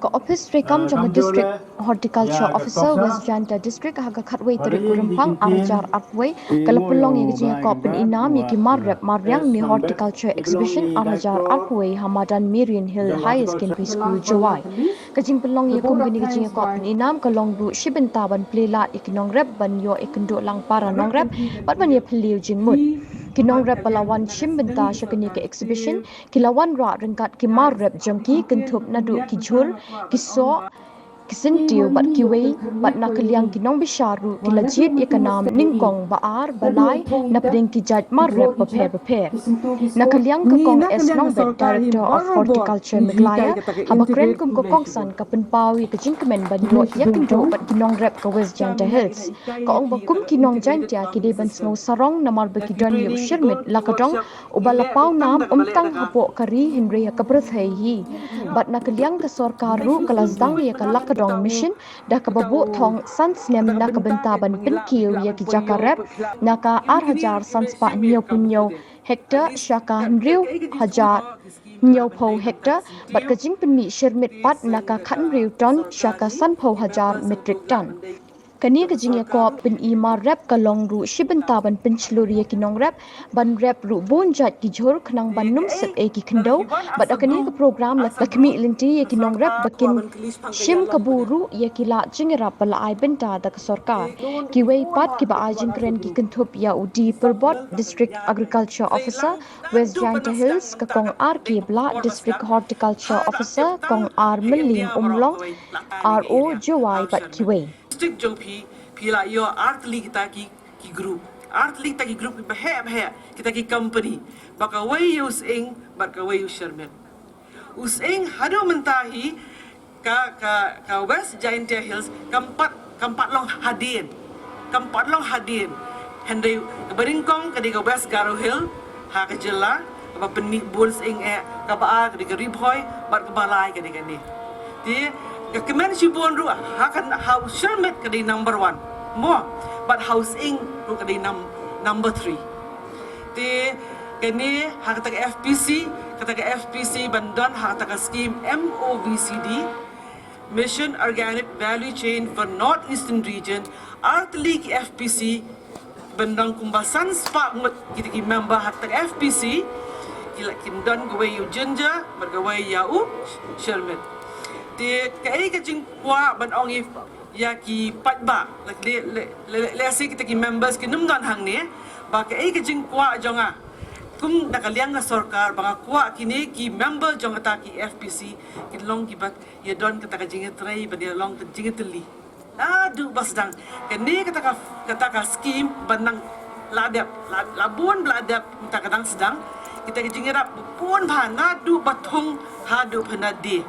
Ko office rekam jong district horticulture officer West Janta district haga khatway tarik kurempang arjar atway kalapulong ye jing ko pen inam ye ki marrep maryang ni horticulture exhibition arjar atway hamadan Miriam Hill High Secondary School Jawai kajing pelong ye kum gini jing ko pen inam kalong du shibenta ban plela ikinong rep ban yo ikendo lang para nong rep pat ban ye phliu jing mut kinong rep palawan shimbenta shakani ke exhibition kilawan ra rengkat ki marrep jongki kentup nadu ki jhul kiso kisentiu bat kiwei bat nakaliang kinong bisharu kilajit ikanam ningkong baar balai napdeng kijat marrep paper nakaliang kakong es longbet director of horticulture Meglaya habakren kum kokong san kapen pawi kajing kemen banyo yakendo bat kinong rep ka West Janta Hills kaong bakum kinong jantia kide ban snow sarong namar bakidon yu shirmit lakadong ubalapau nam umtang hapo kari henry kaprathai hi bat nakaliang ka sorkaru kalasdang ya kalakadong mission dah kababu thong sans nem nakabenta ban pinkiu ya ki jakarep naka hajar sans pa niyo punyo hektar shaka riu hajar niyo po hektar bat kajing penmi shirmit pat naka khan riu ton shaka san po hajar metric ton kani kajing ya ko pen ima rap kalong ru shibenta ban pinchluri ya kinong rap ban rap ru bon jat ki jhor khnang ban num sep e ki khndo bat akani ka program lakmi linti ya kinong rap bakin shim kaburu ya kila jingra pala ai benta da ka sarkar ki wei pat ki ba ajin kren ki kenthup ya udi perbot district agriculture officer West Janta Hills ka kong ar ki bla district horticulture officer kong ar melim umlong ro jawai pat ki wei district jong pila yo artli kita ki group artli kita ki group bahe kita ki company baka way use ing baka way use sherman using hado mentahi ka West Janta Hills kampat long hadin henday beringkong ka West Garo Hill ha ka jela ba penni buls ing ka ba ka ribhoy bat ka balai ka ni ti kemen sibon ru hakan house shermet kadi number 1 mo but housing ru kadi number 3 ti kini hakata FPC bandan hakata scheme MOVCD Mission Organic Value Chain for Northeastern Region artli ki FPC bandang kumbasan spa mut kita ki member hakata FPC kila kindan gawai yu jinja bergawai yau shermet ti kai ka jing kwa ban ong ya ki patba le si kita ki members ki num dan hang ni ba kai ka jing kwa jonga kum nakaliang na sarkar banga kwa kini ki member jonga ta ki FPC ki long ki bat ya don kata ka jing trai ba dia long jing teli adu basdang kini kata ka scheme banang labun bladap kita kadang sedang kita ki jing rap pun ba ngadu bathong hadu phanadi